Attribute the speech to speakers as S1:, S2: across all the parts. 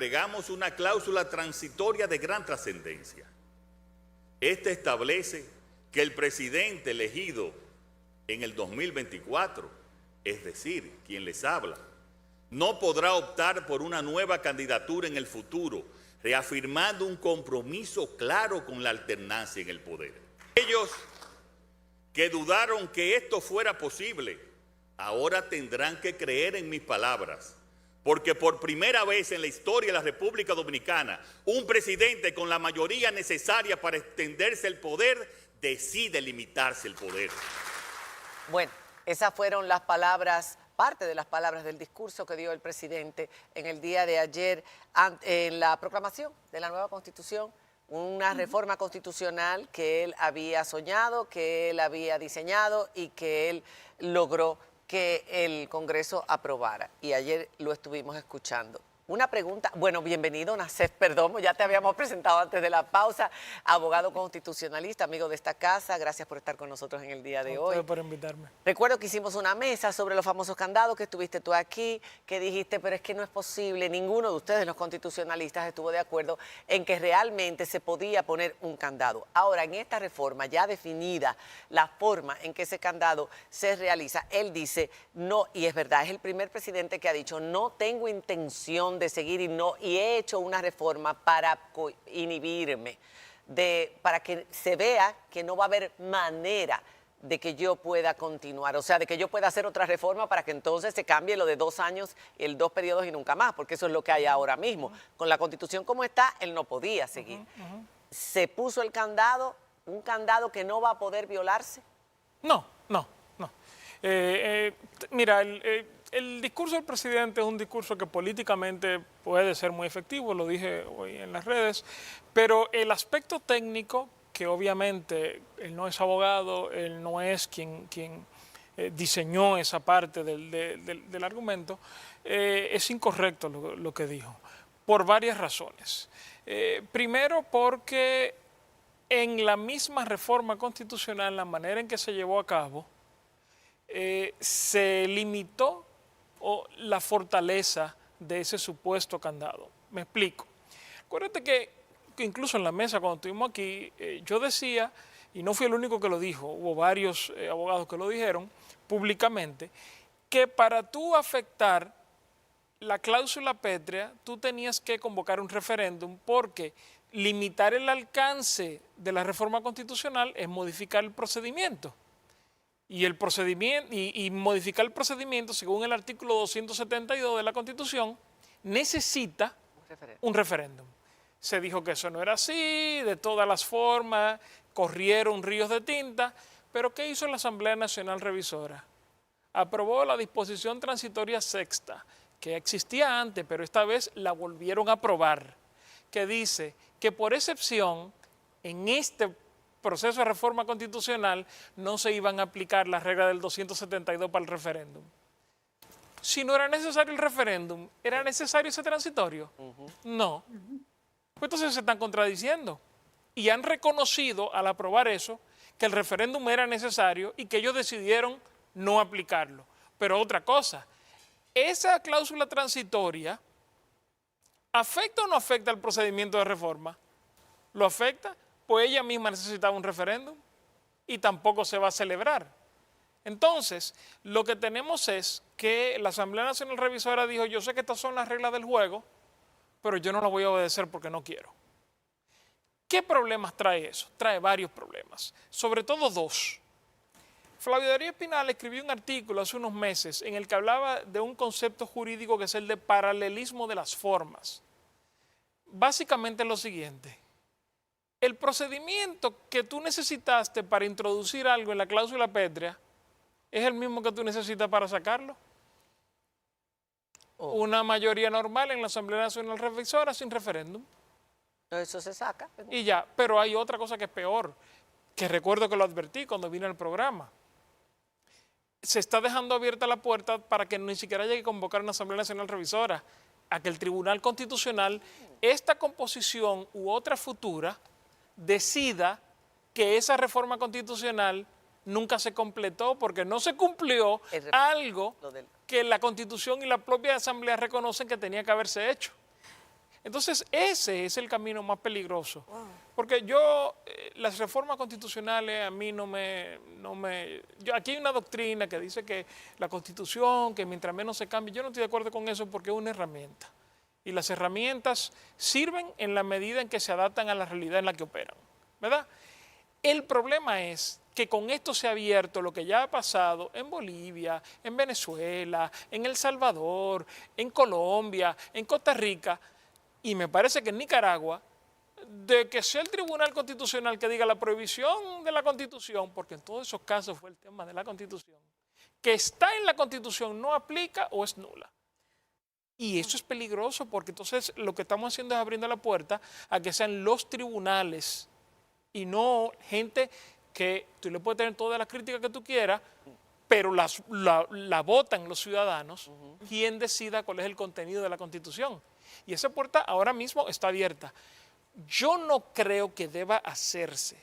S1: agregamos una cláusula transitoria de gran trascendencia. Este establece que el presidente elegido en el 2024, es decir, quien les habla, no podrá optar por una nueva candidatura en el futuro, reafirmando un compromiso claro con la alternancia en el poder. Ellos que dudaron que esto fuera posible, ahora tendrán que creer en mis palabras, porque por primera vez en la historia de la República Dominicana, un presidente con la mayoría necesaria para extenderse el poder decide limitarse el poder.
S2: Bueno, esas fueron las palabras, parte de las palabras del discurso que dio el presidente en el día de ayer en la proclamación de la nueva Constitución, una reforma constitucional que él había soñado, que él había diseñado y que él logró que el Congreso aprobara. Y ayer lo estuvimos escuchando. Una pregunta, bueno, bienvenido Nacef Perdomo, ya te habíamos presentado antes de la pausa, abogado constitucionalista, amigo de esta casa, gracias por estar con nosotros en el día de hoy.
S3: Por invitarme.
S2: Recuerdo que hicimos una mesa sobre los famosos candados, que estuviste tú aquí, que dijiste, pero es que no es posible, ninguno de ustedes, los constitucionalistas, estuvo de acuerdo en que realmente se podía poner un candado. Ahora, en esta reforma ya definida la forma en que ese candado se realiza, él dice, no, y es verdad, es el primer presidente que ha dicho, no tengo intención de seguir y he hecho una reforma para inhibirme, para que se vea que no va a haber manera de que yo pueda continuar, o sea, de que yo pueda hacer otra reforma para que entonces se cambie lo de 2 años, el 2 periodos y nunca más, porque eso es lo que hay ahora mismo. Con la Constitución como está, él no podía seguir. ¿Se puso el candado, un candado que no va a poder violarse?
S3: No. Mira, el discurso del presidente es un discurso que políticamente puede ser muy efectivo, lo dije hoy en las redes, pero el aspecto técnico, que obviamente él no es abogado, él no es quien diseñó esa parte del argumento, es incorrecto lo que dijo, por varias razones. Primero, porque en la misma reforma constitucional, la manera en que se llevó a cabo, se limitó la fortaleza de ese supuesto candado. Me explico. Acuérdate que incluso en la mesa cuando estuvimos aquí, yo decía, y no fui el único que lo dijo, hubo varios abogados que lo dijeron públicamente, que para tú afectar la cláusula pétrea, tú tenías que convocar un referéndum porque limitar el alcance de la reforma constitucional es modificar el procedimiento. Y modificar el procedimiento, según el artículo 272 de la Constitución, necesita un referéndum. Se dijo que eso no era así, de todas las formas, corrieron ríos de tinta, pero ¿qué hizo la Asamblea Nacional Revisora? Aprobó la disposición transitoria sexta, que existía antes, pero esta vez la volvieron a aprobar, que dice que por excepción, en este proceso de reforma constitucional no se iban a aplicar las reglas del 272 para el referéndum. Si no era necesario el referéndum, ¿era necesario ese transitorio? No. Pues entonces se están contradiciendo. Y han reconocido al aprobar eso que el referéndum era necesario y que ellos decidieron no aplicarlo. Pero otra cosa, esa cláusula transitoria, ¿afecta o no afecta el procedimiento de reforma? ¿Lo afecta? Pues ella misma necesitaba un referéndum y tampoco se va a celebrar. Entonces, lo que tenemos es que la Asamblea Nacional Revisora dijo, yo sé que estas son las reglas del juego, pero yo no las voy a obedecer porque no quiero. ¿Qué problemas trae eso? Trae varios problemas, sobre todo 2. Flavio Darío Espinal escribió un artículo hace unos meses en el que hablaba de un concepto jurídico que es el de paralelismo de las formas. Básicamente es lo siguiente. El procedimiento que tú necesitaste para introducir algo en la cláusula pétrea es el mismo que tú necesitas para sacarlo. Una mayoría normal en la Asamblea Nacional Revisora sin referéndum.
S2: Eso se saca.
S3: Y ya, pero hay otra cosa que es peor, que recuerdo que lo advertí cuando vine al programa. Se está dejando abierta la puerta para que ni siquiera llegue a convocar una Asamblea Nacional Revisora, a que el Tribunal Constitucional, esta composición u otra futura, decida que esa reforma constitucional nunca se completó porque no se cumplió algo que la Constitución y la propia Asamblea reconocen que tenía que haberse hecho. Entonces, ese es el camino más peligroso.
S4: Wow.
S3: Porque las reformas constitucionales a mí aquí hay una doctrina que dice que la Constitución, que mientras menos se cambie, yo no estoy de acuerdo con eso porque es una herramienta. Y las herramientas sirven en la medida en que se adaptan a la realidad en la que operan, ¿verdad? El problema es que con esto se ha abierto lo que ya ha pasado en Bolivia, en Venezuela, en El Salvador, en Colombia, en Costa Rica, y me parece que en Nicaragua, de que sea el Tribunal Constitucional que diga la prohibición de la Constitución, porque en todos esos casos fue el tema de la Constitución, que está en la Constitución no aplica o es nula. Y eso es peligroso porque entonces lo que estamos haciendo es abriendo la puerta a que sean los tribunales y no gente que tú le puedes tener todas las críticas que tú quieras, pero la votan los ciudadanos, quien decida cuál es el contenido de la Constitución. Y esa puerta ahora mismo está abierta. Yo no creo que deba hacerse.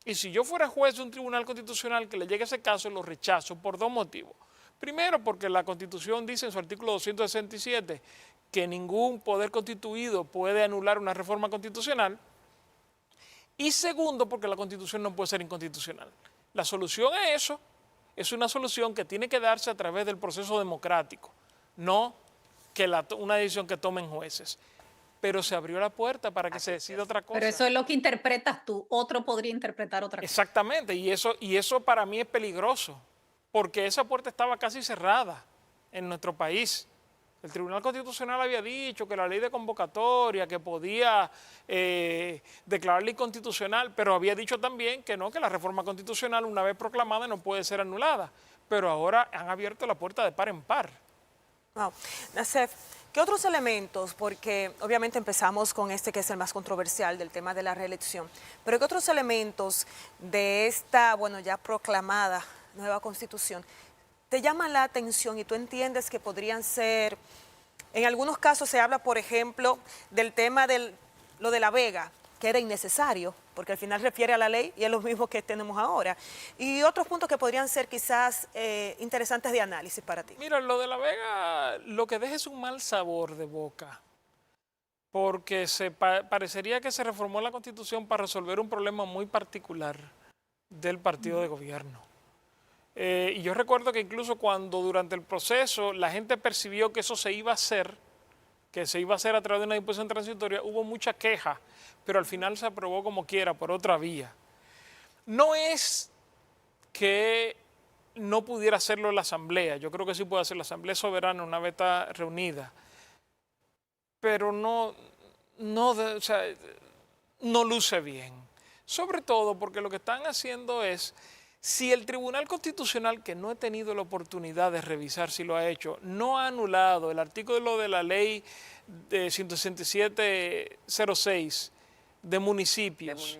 S3: Y si yo fuera juez de un tribunal constitucional que le llegue ese caso, lo rechazo por dos motivos. Primero, porque la Constitución dice en su artículo 267 que ningún poder constituido puede anular una reforma constitucional. Y segundo, porque la Constitución no puede ser inconstitucional. La solución a eso es una solución que tiene que darse a través del proceso democrático, no que una decisión que tomen jueces. Pero se abrió la puerta para que se decida otra cosa.
S4: Pero eso es lo que interpretas tú. Otro podría interpretar otra cosa.
S3: Exactamente, y eso para mí es peligroso, porque esa puerta estaba casi cerrada en nuestro país. El Tribunal Constitucional había dicho que la ley de convocatoria, que podía declararla inconstitucional, pero había dicho también que no, que la reforma constitucional una vez proclamada no puede ser anulada. Pero ahora han abierto la puerta de par en par.
S5: Wow. Nassef, ¿qué otros elementos? Porque obviamente empezamos con este que es el más controversial del tema de la reelección, pero ¿qué otros elementos de esta, bueno, ya proclamada nueva Constitución te llaman la atención y tú entiendes que podrían ser, en algunos casos se habla, por ejemplo, del tema de lo de La Vega, que era innecesario, porque al final refiere a la ley y es lo mismo que tenemos ahora. Y otros puntos que podrían ser quizás interesantes de análisis para ti.
S3: Mira, lo de La Vega lo que deja es un mal sabor de boca, porque parecería que se reformó la Constitución para resolver un problema muy particular del partido de gobierno. Y yo recuerdo que incluso cuando durante el proceso la gente percibió que eso se iba a hacer, que se iba a hacer a través de una disposición transitoria, hubo mucha queja, pero al final se aprobó como quiera, por otra vía. No es que no pudiera hacerlo la Asamblea, yo creo que sí puede hacer la Asamblea Soberana una vez está reunida, pero no luce bien. Sobre todo porque lo que están haciendo es, si el Tribunal Constitucional, que no he tenido la oportunidad de revisar si lo ha hecho, no ha anulado el artículo de la ley de 167.06 de municipios,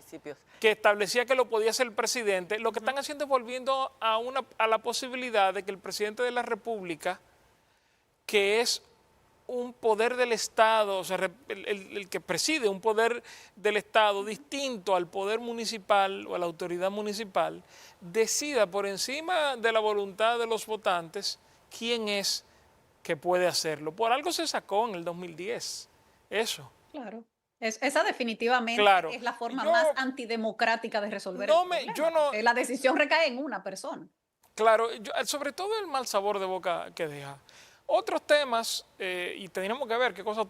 S3: que establecía que lo podía hacer el presidente, lo que están haciendo es volviendo a la posibilidad de que el presidente de la República, que es un poder del Estado, o sea, el que preside un poder del Estado distinto al poder municipal o a la autoridad municipal, decida por encima de la voluntad de los votantes quién es que puede hacerlo. Por algo se sacó en el 2010 eso.
S4: Claro. Esa definitivamente es la forma más antidemocrática de resolver el problema. La decisión recae en una persona.
S3: Claro, sobre todo el mal sabor de boca que deja. Otros temas, y tenemos que ver qué cosas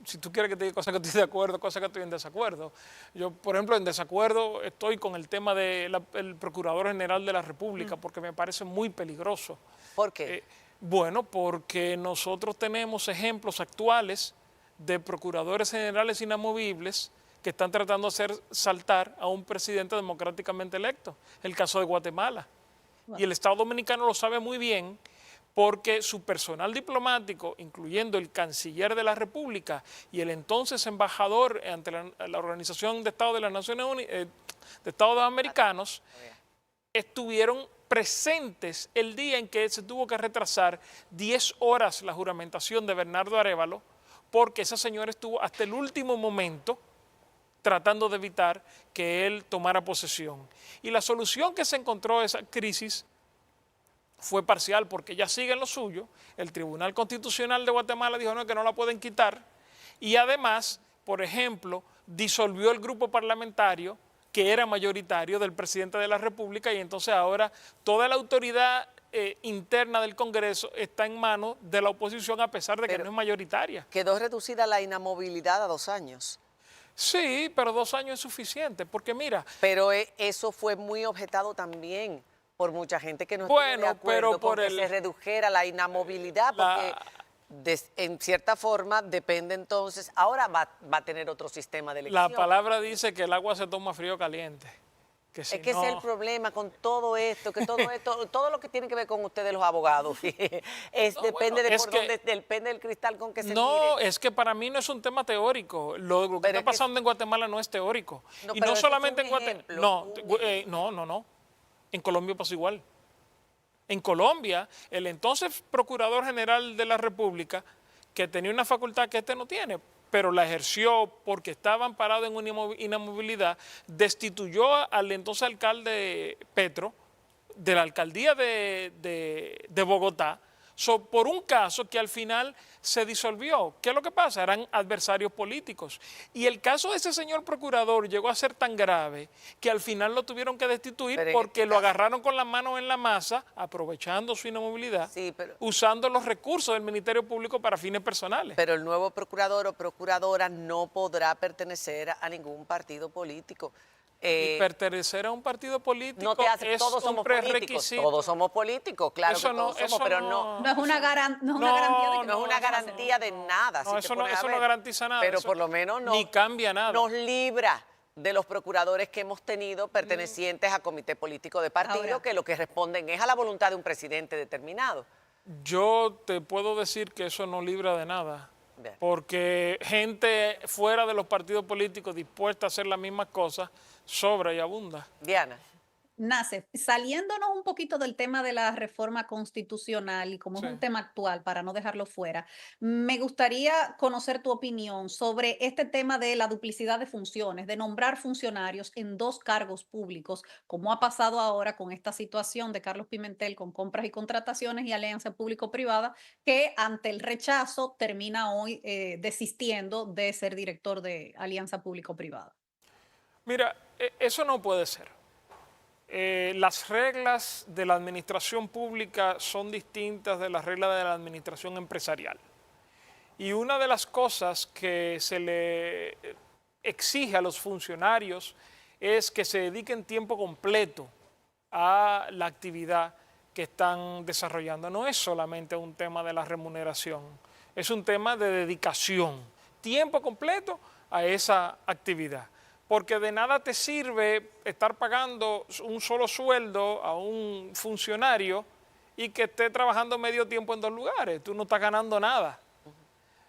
S3: si tú quieres que te diga cosas que estoy de acuerdo, cosas que estoy en desacuerdo. Yo, por ejemplo, en desacuerdo estoy con el tema del Procurador General de la República, porque me parece muy peligroso.
S2: ¿Por qué?
S3: Bueno, porque nosotros tenemos ejemplos actuales de procuradores generales inamovibles que están tratando de hacer saltar a un presidente democráticamente electo. El caso de Guatemala. Wow. Y el Estado Dominicano lo sabe muy bien, porque su personal diplomático, incluyendo el canciller de la República y el entonces embajador ante la Organización de Estados de las Naciones Unidas, de Estados Americanos, estuvieron presentes el día en que se tuvo que retrasar 10 horas la juramentación de Bernardo Arévalo, porque esa señora estuvo hasta el último momento tratando de evitar que él tomara posesión. Y la solución que se encontró a esa crisis fue parcial, porque ya sigue en lo suyo. El Tribunal Constitucional de Guatemala dijo no, que no la pueden quitar, Y además, por ejemplo, disolvió el grupo parlamentario que era mayoritario del presidente de la República y entonces ahora toda la autoridad interna del Congreso está en manos de la oposición a pesar de que no es mayoritaria.
S2: Quedó reducida la inamovilidad a 2 años.
S3: Sí, pero 2 años es suficiente, porque mira...
S2: Pero eso fue muy objetado también por mucha gente que no estuvo de acuerdo con que se redujera la inamovilidad, porque en cierta forma depende entonces, ahora va a tener otro sistema de elección.
S3: La palabra dice que el agua se toma frío o caliente. Que si
S2: es que ese es el problema con todo esto, que todo lo que tiene que ver con ustedes los abogados, depende depende del cristal con que se mire.
S3: Es que para mí no es un tema teórico. Lo que está pasando en Guatemala no es teórico. Y no solamente en Guatemala. No. En Colombia pasa igual. En Colombia, el entonces Procurador General de la República, que tenía una facultad que este no tiene, pero la ejerció porque estaba amparado en una inamovilidad, destituyó al entonces alcalde Petro de la alcaldía de Bogotá por un caso que al final se disolvió. ¿Qué es lo que pasa? Eran adversarios políticos. Y el caso de ese señor procurador llegó a ser tan grave que al final lo tuvieron que destituir porque lo agarraron con las manos en la masa, aprovechando su inamovilidad, usando los recursos del Ministerio Público para fines personales.
S2: Pero el nuevo procurador o procuradora no podrá pertenecer a ningún partido político.
S3: Y pertenecer a un partido político
S2: no te hace,
S3: es
S2: todos somos
S3: un prerequisito.
S2: Todos somos políticos, claro que todos somos, pero
S4: no es una garantía de
S2: nada.
S3: No, eso no garantiza nada.
S2: Pero por lo menos
S3: ni cambia nada.
S2: Nos libra de los procuradores que hemos tenido pertenecientes a comité político de partido, que lo que responden es a la voluntad de un presidente determinado.
S3: Yo te puedo decir que eso no libra de nada. Bien. Porque gente fuera de los partidos políticos dispuesta a hacer las mismas cosas sobra y abunda.
S2: Diana.
S4: Nassef, saliéndonos un poquito del tema de la reforma constitucional y como es un tema actual, para no dejarlo fuera, me gustaría conocer tu opinión sobre este tema de la duplicidad de funciones, de nombrar funcionarios en 2 cargos públicos, como ha pasado ahora con esta situación de Carlos Pimentel con compras y contrataciones y alianza público-privada, que ante el rechazo termina hoy desistiendo de ser director de alianza público-privada.
S3: Mira, eso no puede ser. Las reglas de la administración pública son distintas de las reglas de la administración empresarial. Y una de las cosas que se le exige a los funcionarios es que se dediquen tiempo completo a la actividad que están desarrollando. No es solamente un tema de la remuneración, es un tema de dedicación, tiempo completo a esa actividad. Porque de nada te sirve estar pagando un solo sueldo a un funcionario y que esté trabajando medio tiempo en 2 lugares. Tú no estás ganando nada.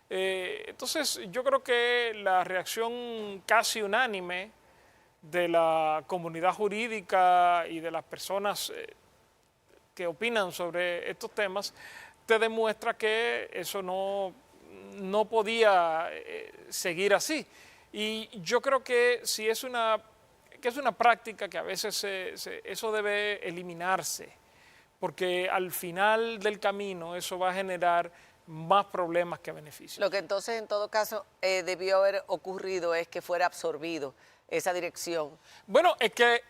S3: Entonces, yo creo que la reacción casi unánime de la comunidad jurídica y de las personas que opinan sobre estos temas te demuestra que eso no podía seguir así. Y yo creo que si es una práctica que a veces eso debe eliminarse, porque al final del camino eso va a generar más problemas que beneficios.
S2: Lo que entonces en todo caso debió haber ocurrido es que fuera absorbido esa dirección.
S3: Bueno, es que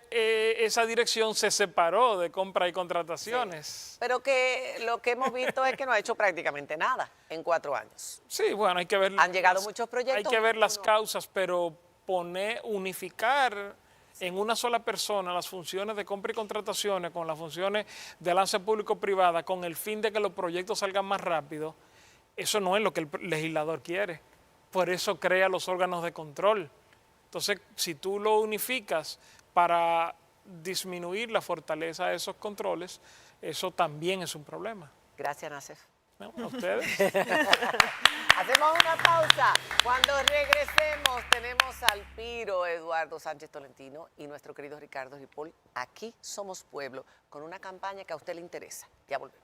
S3: esa dirección se separó de compra y contrataciones.
S2: Sí, pero que lo que hemos visto es que no ha hecho prácticamente nada en 4 años.
S3: Sí, bueno, hay que ver.
S2: Han llegado muchos proyectos.
S3: Hay que ver las causas, pero unificar en una sola persona las funciones de compra y contrataciones con las funciones de alianza público-privada con el fin de que los proyectos salgan más rápido, eso no es lo que el legislador quiere. Por eso crea los órganos de control. Entonces, si tú lo unificas para disminuir la fortaleza de esos controles, eso también es un problema.
S2: Gracias, Nassef.
S3: No, a ustedes.
S2: Hacemos una pausa. Cuando regresemos, tenemos al Piro Eduardo Sánchez Tolentino y nuestro querido Ricardo Ripoll. Aquí somos pueblo, con una campaña que a usted le interesa. Ya volvemos.